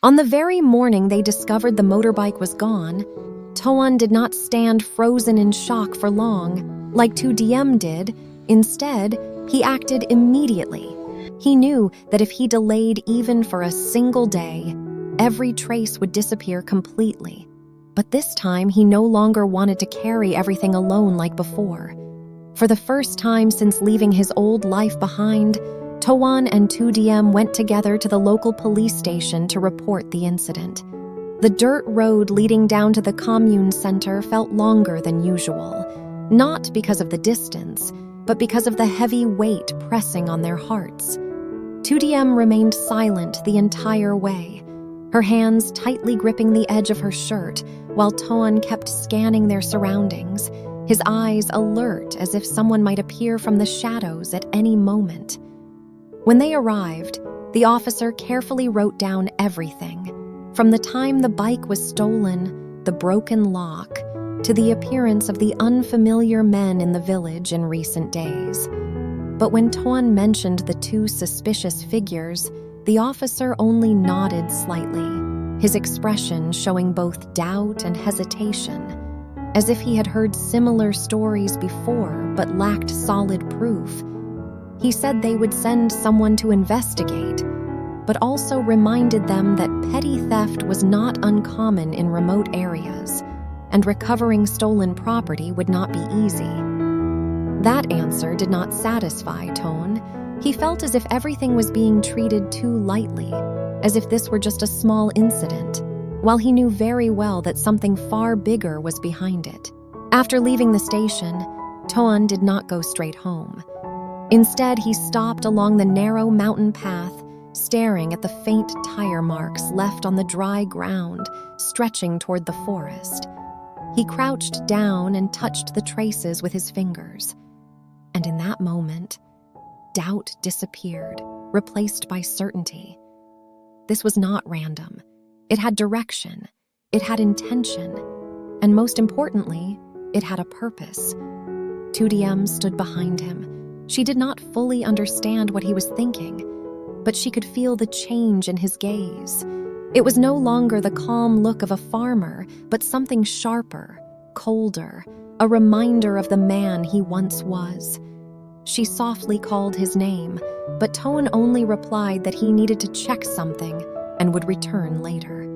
On the very morning they discovered the motorbike was gone, Toan did not stand frozen in shock for long, like Tu Diem did. Instead, he acted immediately. He knew that if he delayed even for a single day, every trace would disappear completely. But this time, he no longer wanted to carry everything alone like before. For the first time since leaving his old life behind, Toan and Tu Diem went together to the local police station to report the incident. The dirt road leading down to the commune center felt longer than usual, not because of the distance, but because of the heavy weight pressing on their hearts. Tu Diem remained silent the entire way, her hands tightly gripping the edge of her shirt, while Toan kept scanning their surroundings, his eyes alert as if someone might appear from the shadows at any moment. When they arrived, the officer carefully wrote down everything, from the time the bike was stolen, the broken lock, to the appearance of the unfamiliar men in the village in recent days. But when Toan mentioned the two suspicious figures, the officer only nodded slightly, his expression showing both doubt and hesitation, as if he had heard similar stories before but lacked solid proof. He said they would send someone to investigate, but also reminded them that petty theft was not uncommon in remote areas, and recovering stolen property would not be easy. That answer did not satisfy Toan. He felt as if everything was being treated too lightly, as if this were just a small incident, while he knew very well that something far bigger was behind it. After leaving the station, Toan did not go straight home. Instead, he stopped along the narrow mountain path, staring at the faint tire marks left on the dry ground stretching toward the forest. He crouched down and touched the traces with his fingers. And in that moment, doubt disappeared, replaced by certainty. This was not random. It had direction, it had intention, and most importantly, it had a purpose. Tu Diem stood behind him. She did not fully understand what he was thinking, but she could feel the change in his gaze. It was no longer the calm look of a farmer, but something sharper, colder, a reminder of the man he once was. She softly called his name, but Toan only replied that he needed to check something and would return later,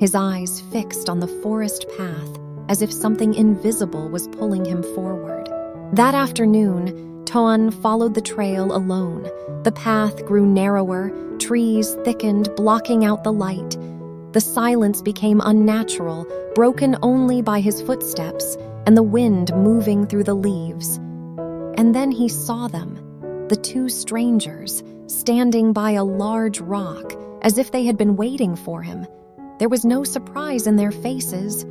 his eyes fixed on the forest path as if something invisible was pulling him forward. That afternoon, Toan followed the trail alone. The path grew narrower, trees thickened, blocking out the light. The silence became unnatural, broken only by his footsteps and the wind moving through the leaves. And then he saw them, the two strangers, standing by a large rock, as if they had been waiting for him. There was no surprise in their faces,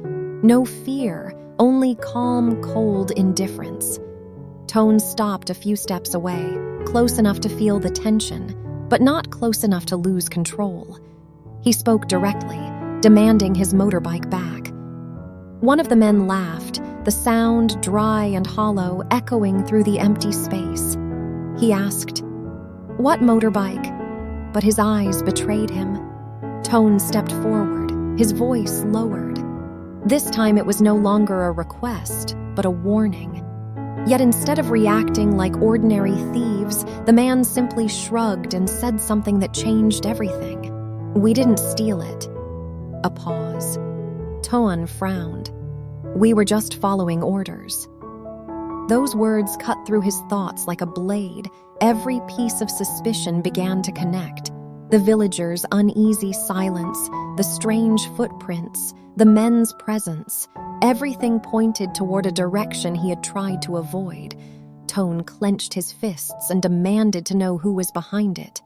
no fear, only calm, cold indifference. Toan stopped a few steps away, close enough to feel the tension, but not close enough to lose control. He spoke directly, demanding his motorbike back. One of the men laughed, the sound dry and hollow, echoing through the empty space. He asked, "What motorbike?" But his eyes betrayed him. Toan stepped forward, his voice lowered. This time it was no longer a request, but a warning. Yet instead of reacting like ordinary thieves, the man simply shrugged and said something that changed everything. "We didn't steal it." A pause. Toan frowned. "We were just following orders." Those words cut through his thoughts like a blade. Every piece of suspicion began to connect. The villagers' uneasy silence, the strange footprints, the men's presence. Everything pointed toward a direction he had tried to avoid. Toan clenched his fists and demanded to know who was behind it.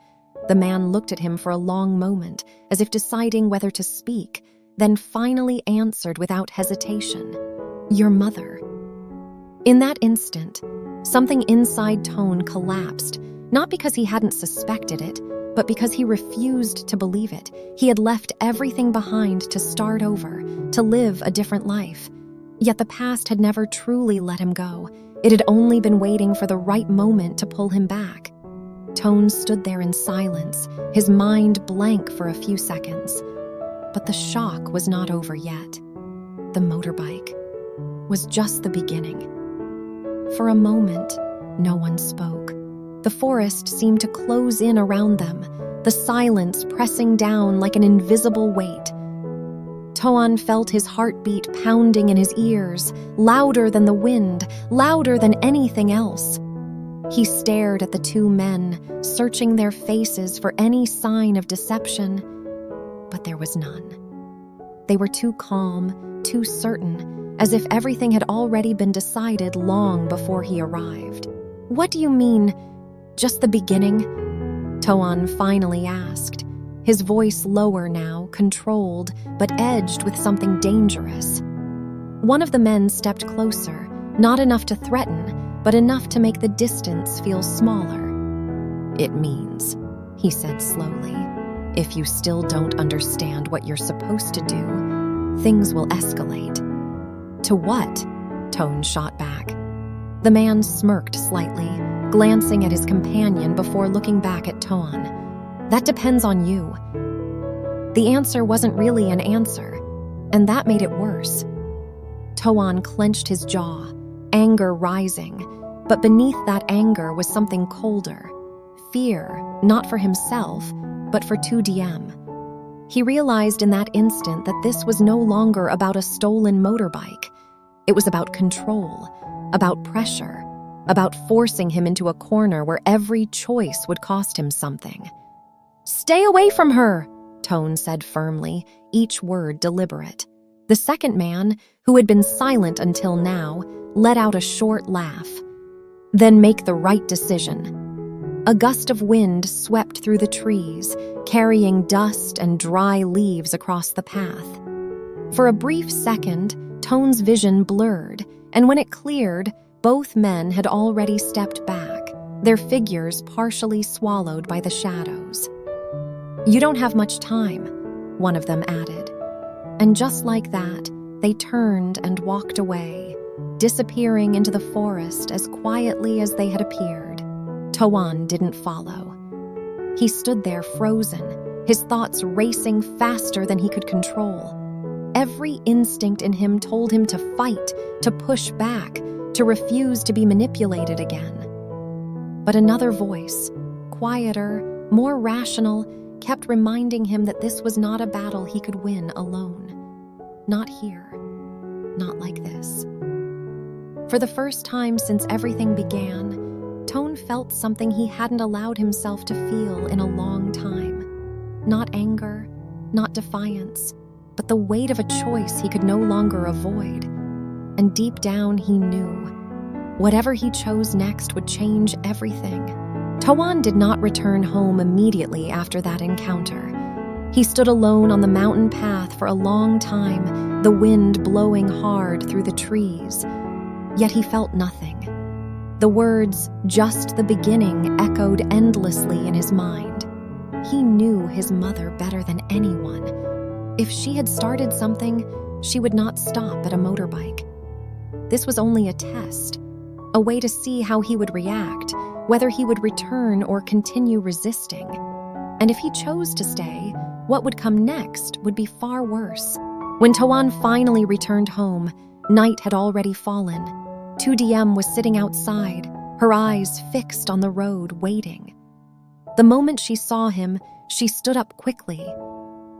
The man looked at him for a long moment, as if deciding whether to speak, then finally answered without hesitation, "Your mother." In that instant, something inside Toan collapsed, not because he hadn't suspected it, but because he refused to believe it. He had left everything behind to start over, to live a different life. Yet the past had never truly let him go. It had only been waiting for the right moment to pull him back. Toan stood there in silence, his mind blank for a few seconds. But the shock was not over yet. The motorbike was just the beginning. For a moment, no one spoke. The forest seemed to close in around them, the silence pressing down like an invisible weight. Toan felt his heartbeat pounding in his ears, louder than the wind, louder than anything else. He stared at the two men, searching their faces for any sign of deception, but there was none. They were too calm, too certain, as if everything had already been decided long before he arrived. "What do you mean, just the beginning?" Toan finally asked, his voice lower now, controlled, but edged with something dangerous. One of the men stepped closer, not enough to threaten, but enough to make the distance feel smaller. "It means," he said slowly, "if you still don't understand what you're supposed to do, things will escalate." "To what?" Toan shot back. The man smirked slightly, glancing at his companion before looking back at Toan. "That depends on you." The answer wasn't really an answer, and that made it worse. Toan clenched his jaw, anger rising, but beneath that anger was something colder. Fear, not for himself, but for 2DM. He realized in that instant that this was no longer about a stolen motorbike. It was about control, about pressure, about forcing him into a corner where every choice would cost him something. "Stay away from her," Toan said firmly, each word deliberate. The second man, who had been silent until now, let out a short laugh. "Then make the right decision." A gust of wind swept through the trees, carrying dust and dry leaves across the path. For a brief second, Toan's vision blurred, and when it cleared, both men had already stepped back, their figures partially swallowed by the shadows. "You don't have much time," one of them added. And just like that, they turned and walked away, disappearing into the forest as quietly as they had appeared. Toan didn't follow. He stood there frozen, his thoughts racing faster than he could control. Every instinct in him told him to fight, to push back, to refuse to be manipulated again. But another voice, quieter, more rational, kept reminding him that this was not a battle he could win alone. Not here. Not like this. For the first time since everything began, Toan felt something he hadn't allowed himself to feel in a long time. Not anger, not defiance, but the weight of a choice he could no longer avoid. And deep down he knew. Whatever he chose next would change everything. Toan did not return home immediately after that encounter. He stood alone on the mountain path for a long time, the wind blowing hard through the trees. Yet he felt nothing. The words, "just the beginning," echoed endlessly in his mind. He knew his mother better than anyone. If she had started something, she would not stop at a motorbike. This was only a test, a way to see how he would react, whether he would return or continue resisting. And if he chose to stay, what would come next would be far worse. When Toan finally returned home, night had already fallen. 2DM was sitting outside, her eyes fixed on the road, waiting. The moment she saw him, she stood up quickly.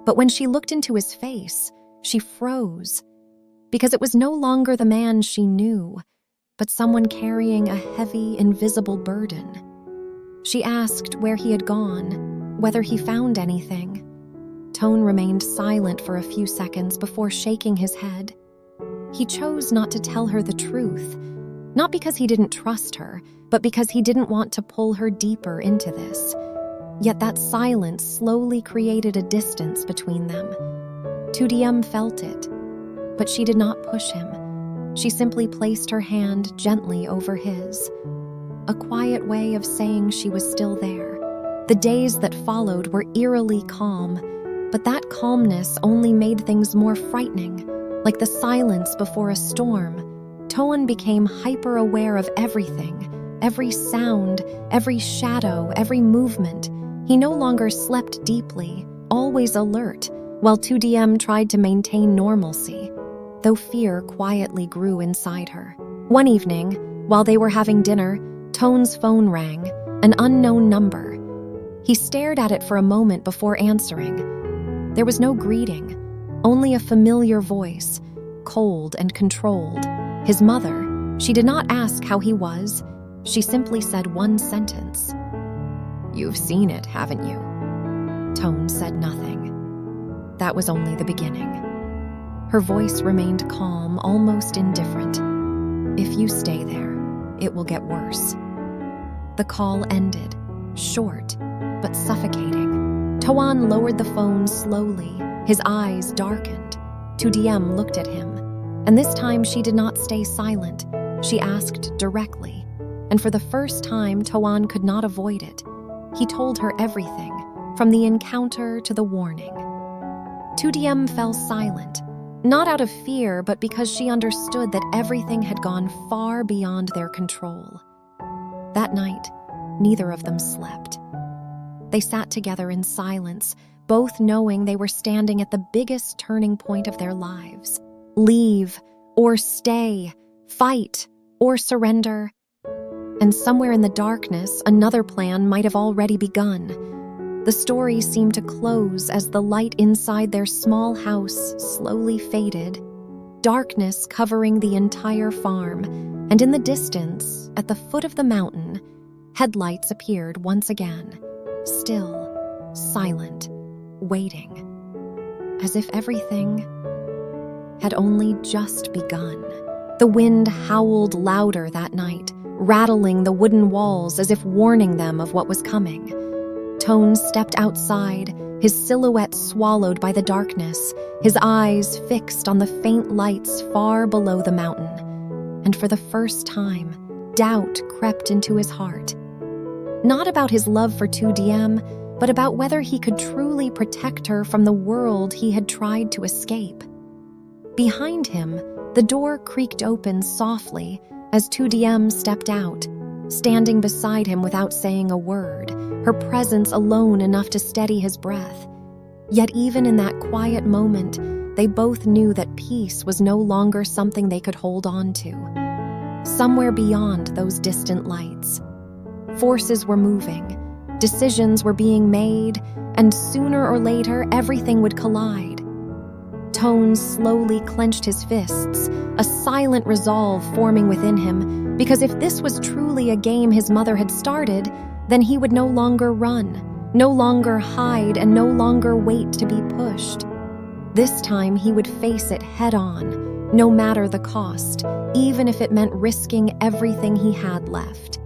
But when she looked into his face, she froze, because it was no longer the man she knew, but someone carrying a heavy, invisible burden. She asked where he had gone, whether he found anything. Toan remained silent for a few seconds before shaking his head. He chose not to tell her the truth, not because he didn't trust her, but because he didn't want to pull her deeper into this. Yet that silence slowly created a distance between them. 2DM felt it, but she did not push him. She simply placed her hand gently over his, a quiet way of saying she was still there. The days that followed were eerily calm, but that calmness only made things more frightening. Like the silence before a storm, Toan became hyper-aware of everything, every sound, every shadow, every movement. He no longer slept deeply, always alert, while 2DM tried to maintain normalcy, though fear quietly grew inside her. One evening, while they were having dinner, Toan's phone rang, an unknown number. He stared at it for a moment before answering. There was no greeting, only a familiar voice, cold and controlled. His mother. She did not ask how he was. She simply said one sentence. "You've seen it, haven't you?" Toan said nothing. That was only the beginning. Her voice remained calm, almost indifferent. "If you stay there, it will get worse." The call ended, short but suffocating. Toan lowered the phone slowly, his eyes darkened. 2DM looked at him, and this time she did not stay silent. She asked directly, and for the first time Toan could not avoid it. He told her everything, from the encounter to the warning. 2DM fell silent, not out of fear, but because she understood that everything had gone far beyond their control. That night, neither of them slept. They sat together in silence, both knowing they were standing at the biggest turning point of their lives. Leave or stay, fight or surrender. And somewhere in the darkness, another plan might have already begun. The story seemed to close as the light inside their small house slowly faded, darkness covering the entire farm, and in the distance, at the foot of the mountain, headlights appeared once again, still, silent, waiting, as if everything had only just begun. The wind howled louder that night, rattling the wooden walls as if warning them of what was coming. Toan stepped outside, his silhouette swallowed by the darkness, his eyes fixed on the faint lights far below the mountain. And for the first time, doubt crept into his heart. Not about his love for 2DM, but about whether he could truly protect her from the world he had tried to escape. Behind him, the door creaked open softly as 2DM stepped out, standing beside him without saying a word, her presence alone enough to steady his breath. Yet even in that quiet moment, they both knew that peace was no longer something they could hold on to. Somewhere beyond those distant lights, forces were moving, decisions were being made, and sooner or later, everything would collide. Toan slowly clenched his fists, a silent resolve forming within him, because if this was truly a game his mother had started, then he would no longer run, no longer hide, and no longer wait to be pushed. This time he would face it head-on, no matter the cost, even if it meant risking everything he had left.